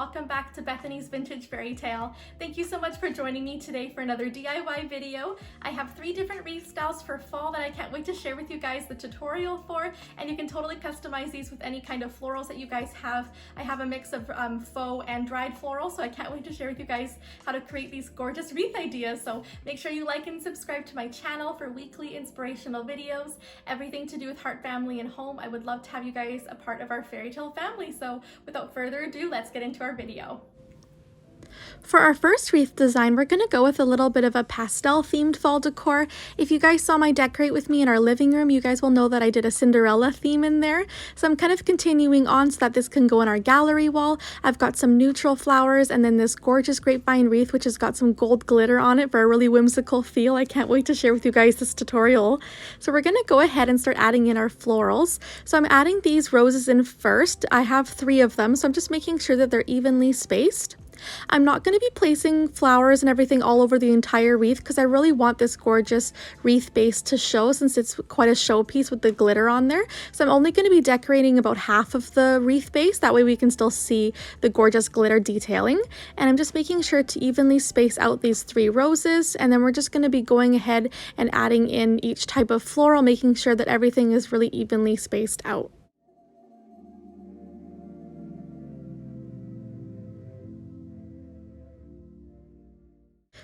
welcome back to Bethany's Vintage Fairy Tale. Thank you so much for joining me today for another DIY video. I have 3 different wreath styles for fall that I can't wait to share with you guys the tutorial for, and you can totally customize these with any kind of florals that you guys have. I have a mix of faux and dried florals, so I can't wait to share with you guys how to create these gorgeous wreath ideas. So make sure you like and subscribe to my channel for weekly inspirational videos, everything to do with heart, family, and home. I would love to have you guys a part of our fairy tale family. So without further ado, let's get into our video. For our first wreath design, we're going to go with a little bit of a pastel themed fall decor. If you guys saw my decorate with me in our living room, you guys will know that I did a Cinderella theme in there. So I'm kind of continuing on so that this can go on our gallery wall. I've got some neutral flowers and then this gorgeous grapevine wreath, which has got some gold glitter on it for a really whimsical feel. I can't wait to share with you guys this tutorial. So we're going to go ahead and start adding in our florals. So I'm adding these roses in first. I have 3 of them, so I'm just making sure that they're evenly spaced. I'm not going to be placing flowers and everything all over the entire wreath because I really want this gorgeous wreath base to show, since it's quite a showpiece with the glitter on there. So I'm only going to be decorating about half of the wreath base. That way we can still see the gorgeous glitter detailing. And I'm just making sure to evenly space out these 3 roses. And then we're just going to be going ahead and adding in each type of floral, making sure that everything is really evenly spaced out.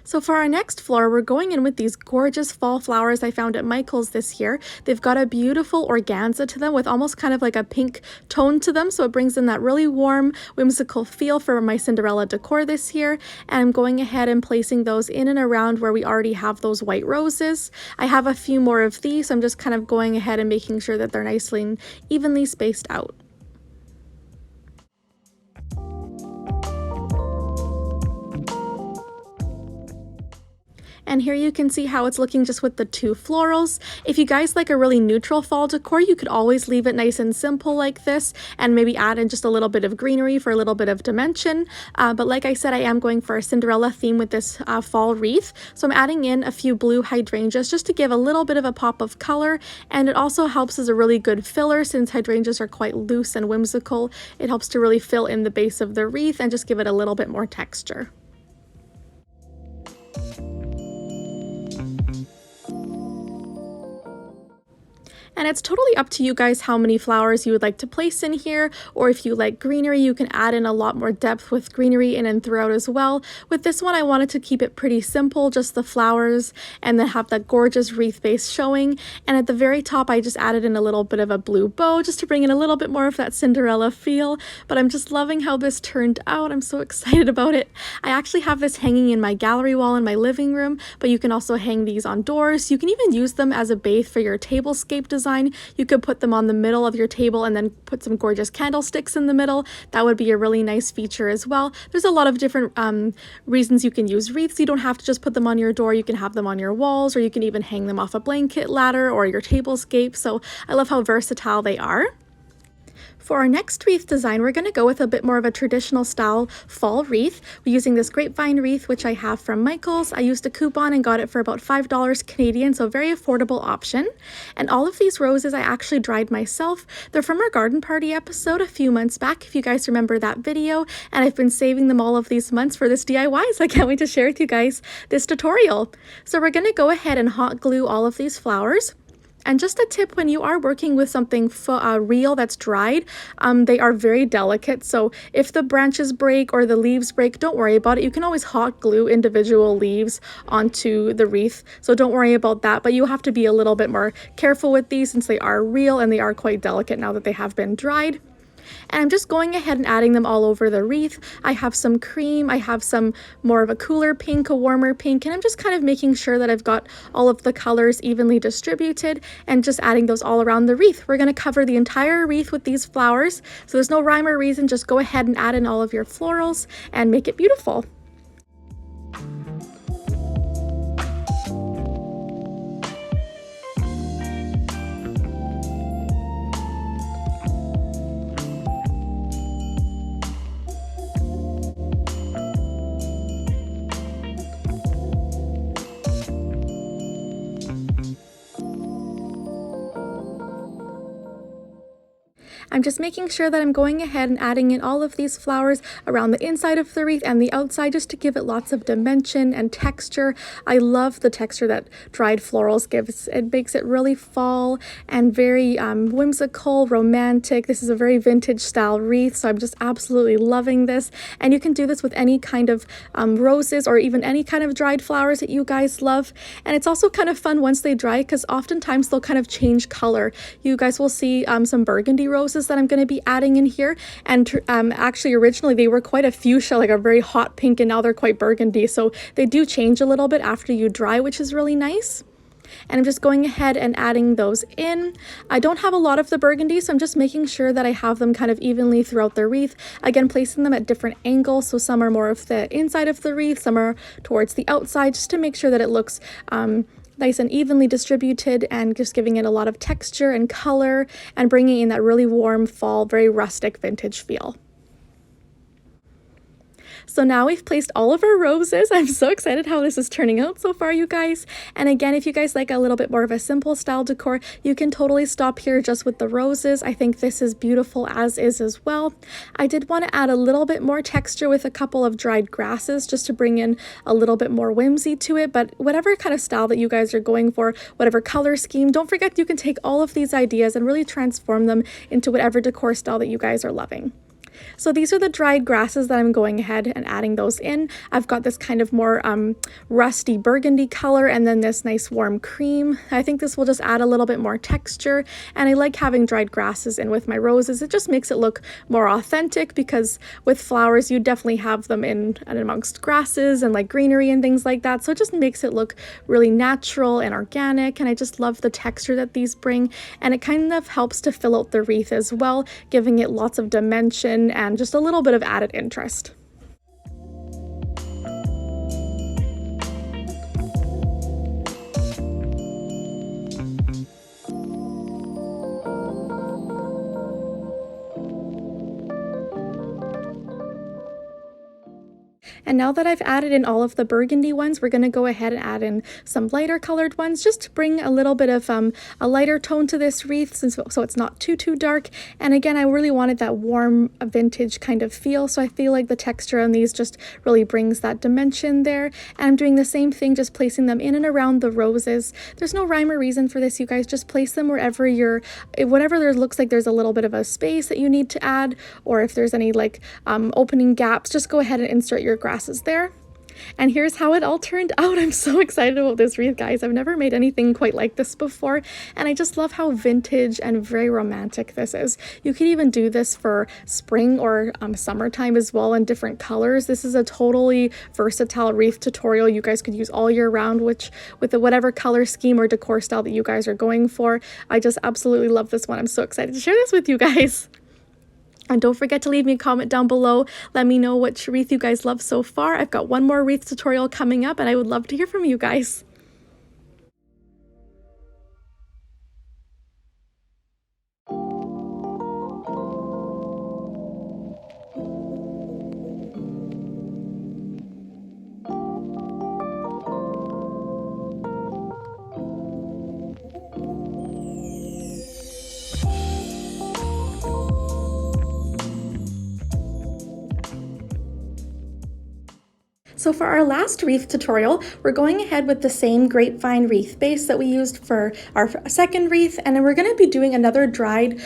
So for our next floor, we're going in with these gorgeous fall flowers I found at Michael's this year. They've got a beautiful organza to them with almost kind of like a pink tone to them, so it brings in that really warm, whimsical feel for my Cinderella decor this year. And I'm going ahead and placing those in and around where we already have those white roses. I have a few more of these, so I'm just kind of going ahead and making sure that they're nicely and evenly spaced out. And here you can see how it's looking just with the 2 florals. If you guys like a really neutral fall decor, you could always leave it nice and simple like this and maybe add in just a little bit of greenery for a little bit of dimension. But like I said, I am going for a Cinderella theme with this fall wreath. So I'm adding in a few blue hydrangeas just to give a little bit of a pop of color. And it also helps as a really good filler, since hydrangeas are quite loose and whimsical. It helps to really fill in the base of the wreath and just give it a little bit more texture. And it's totally up to you guys how many flowers you would like to place in here, or if you like greenery, you can add in a lot more depth with greenery in and throughout as well. With this one, I wanted to keep it pretty simple, just the flowers, and then have that gorgeous wreath base showing. And at the very top, I just added in a little bit of a blue bow just to bring in a little bit more of that Cinderella feel. But I'm just loving how this turned out. I'm so excited about it. I actually have this hanging in my gallery wall in my living room, but you can also hang these on doors. You can even use them as a base for your tablescape design. You could put them on the middle of your table and then put some gorgeous candlesticks in the middle. That would be a really nice feature as well. There's a lot of different reasons you can use wreaths. You don't have to just put them on your door. You can have them on your walls, or you can even hang them off a blanket ladder or your tablescape. So I love how versatile they are. For our next wreath design, we're going to go with a bit more of a traditional style fall wreath. We're using this grapevine wreath, which I have from Michael's. I used a coupon and got it for about $5 Canadian, so very affordable option. And all of these roses I actually dried myself. They're from our garden party episode a few months back, if you guys remember that video. And I've been saving them all of these months for this DIY, so I can't wait to share with you guys this tutorial. So we're going to go ahead and hot glue all of these flowers. And just a tip, when you are working with something real that's dried, they are very delicate. So if the branches break or the leaves break, don't worry about it. You can always hot glue individual leaves onto the wreath. So don't worry about that. But you have to be a little bit more careful with these, since they are real and they are quite delicate now that they have been dried. And I'm just going ahead and adding them all over the wreath. I have some cream, I have some more of a cooler pink, a warmer pink, and I'm just kind of making sure that I've got all of the colors evenly distributed and just adding those all around the wreath. We're going to cover the entire wreath with these flowers, so there's no rhyme or reason. Just go ahead and add in all of your florals and make it beautiful. I'm just making sure that I'm going ahead and adding in all of these flowers around the inside of the wreath and the outside just to give it lots of dimension and texture. I love the texture that dried florals gives. It makes it really fall and very whimsical, romantic. This is a very vintage style wreath, so I'm just absolutely loving this. And you can do this with any kind of roses or even any kind of dried flowers that you guys love. And it's also kind of fun once they dry because oftentimes they'll kind of change color. You guys will see some burgundy roses that I'm going to be adding in here, and actually originally they were quite a fuchsia, like a very hot pink, and now they're quite burgundy, so they do change a little bit after you dry, which is really nice. And I'm just going ahead and adding those in. I don't have a lot of the burgundy, so I'm just making sure that I have them kind of evenly throughout the wreath. Again, placing them at different angles, so some are more of the inside of the wreath, some are towards the outside, just to make sure that it looks nice and evenly distributed, and just giving it a lot of texture and color and bringing in that really warm fall, very rustic vintage feel. So now we've placed all of our roses. I'm so excited how this is turning out so far, you guys. And again, if you guys like a little bit more of a simple style decor, you can totally stop here just with the roses. I think this is beautiful as is as well. I did want to add a little bit more texture with a couple of dried grasses just to bring in a little bit more whimsy to it. But whatever kind of style that you guys are going for, whatever color scheme, don't forget you can take all of these ideas and really transform them into whatever decor style that you guys are loving. So these are the dried grasses that I'm going ahead and adding those in. I've got this kind of more rusty burgundy color and then this nice warm cream. I think this will just add a little bit more texture, and I like having dried grasses in with my roses. It just makes it look more authentic, because with flowers you definitely have them in and amongst grasses and like greenery and things like that, so it just makes it look really natural and organic. And I just love the texture that these bring, and it kind of helps to fill out the wreath as well, giving it lots of dimension and just a little bit of added interest. And now that I've added in all of the burgundy ones, we're going to go ahead and add in some lighter colored ones just to bring a little bit of a lighter tone to this wreath, so it's not too dark. And again, I really wanted that warm vintage kind of feel, so I feel like the texture on these just really brings that dimension there. And I'm doing the same thing, just placing them in and around the roses. There's no rhyme or reason for this, you guys. Just place them wherever whatever there looks like there's a little bit of a space that you need to add, or if there's any like opening gaps, just go ahead and insert your grasses there. And here's how it all turned out. I'm so excited about this wreath, guys. I've never made anything quite like this before, and I just love how vintage and very romantic this is. You could even do this for spring or summertime as well in different colors. This is a totally versatile wreath tutorial you guys could use all year round, with whatever color scheme or decor style that you guys are going for. I just absolutely love this one. I'm so excited to share this with you guys. And don't forget to leave me a comment down below. Let me know which wreath you guys love so far. I've got one more wreath tutorial coming up, and I would love to hear from you guys. So for our last wreath tutorial, we're going ahead with the same grapevine wreath base that we used for our second wreath, and then we're going to be doing another dried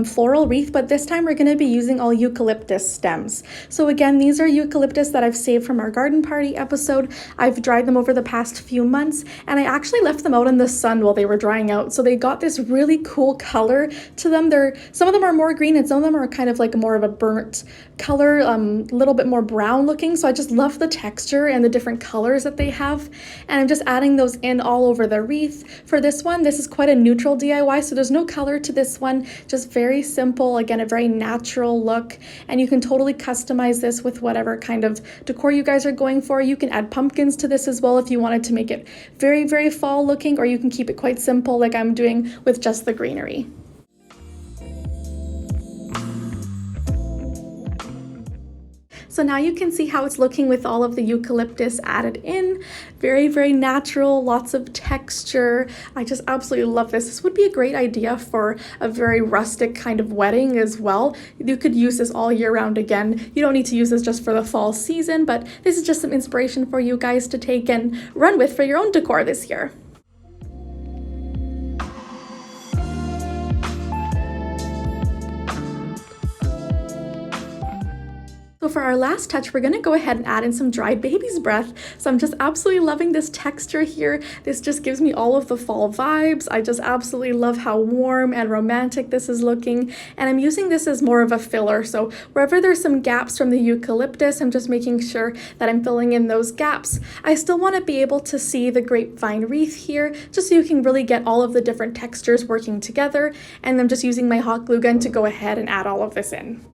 floral wreath, but this time we're going to be using all eucalyptus stems. So again, these are eucalyptus that I've saved from our garden party episode. I've dried them over the past few months, and I actually left them out in the sun while they were drying out, so they got this really cool color to them. Some of them are more green and some of them are kind of like more of a burnt color, a little bit more brown looking, so I just love the texture and the different colors that they have, and I'm just adding those in all over the wreath. For this one, this is quite a neutral DIY, so there's no color to this one, just very simple, again a very natural look, and you can totally customize this with whatever kind of decor you guys are going for. You can add pumpkins to this as well if you wanted to make it very fall looking, or you can keep it quite simple like I'm doing with just the greenery. So now you can see how it's looking with all of the eucalyptus added in. Very, very natural, lots of texture. I just absolutely love this. This would be a great idea for a very rustic kind of wedding as well. You could use this all year round again. You don't need to use this just for the fall season, but this is just some inspiration for you guys to take and run with for your own decor this year. So for our last touch, we're gonna go ahead and add in some dried baby's breath. So I'm just absolutely loving this texture here. This just gives me all of the fall vibes. I just absolutely love how warm and romantic this is looking. And I'm using this as more of a filler. So wherever there's some gaps from the eucalyptus, I'm just making sure that I'm filling in those gaps. I still wanna be able to see the grapevine wreath here, just so you can really get all of the different textures working together. And I'm just using my hot glue gun to go ahead and add all of this in.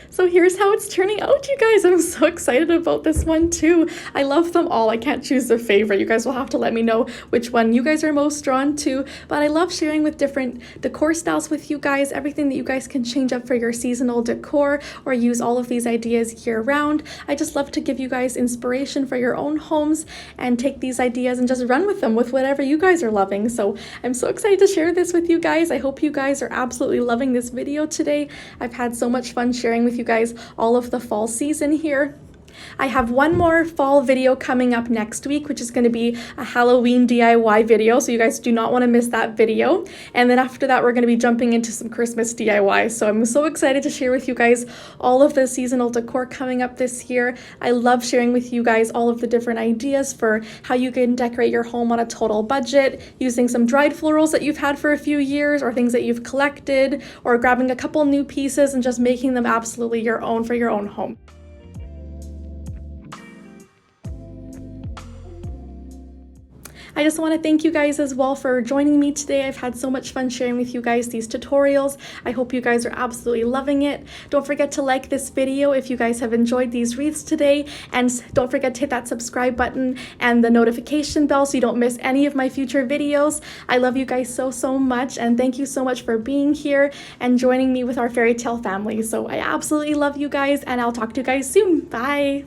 So here's how it's turning out, you guys. I'm so excited about this one too. I love them all. I can't choose a favorite. You guys will have to let me know which one you guys are most drawn to. But I love sharing with different decor styles with you guys, everything that you guys can change up for your seasonal decor or use all of these ideas year round. I just love to give you guys inspiration for your own homes and take these ideas and just run with them with whatever you guys are loving. So I'm so excited to share this with you guys. I hope you guys are absolutely loving this video today. I've had so much fun sharing with you guys all of the fall season here. I have one more fall video coming up next week, which is going to be a Halloween DIY video, so you guys do not want to miss that video. And then after that, we're going to be jumping into some Christmas DIY. So I'm so excited to share with you guys all of the seasonal decor coming up this year. I love sharing with you guys all of the different ideas for how you can decorate your home on a total budget, using some dried florals that you've had for a few years or things that you've collected, or grabbing a couple new pieces and just making them absolutely your own for your own home. I just want to thank you guys as well for joining me today. I've had so much fun sharing with you guys these tutorials. I hope you guys are absolutely loving it. Don't forget to like this video if you guys have enjoyed these wreaths today, and don't forget to hit that subscribe button and the notification bell so you don't miss any of my future videos. I love you guys so much, and thank you so much for being here and joining me with our fairy tale family. So I absolutely love you guys, and I'll talk to you guys soon. Bye!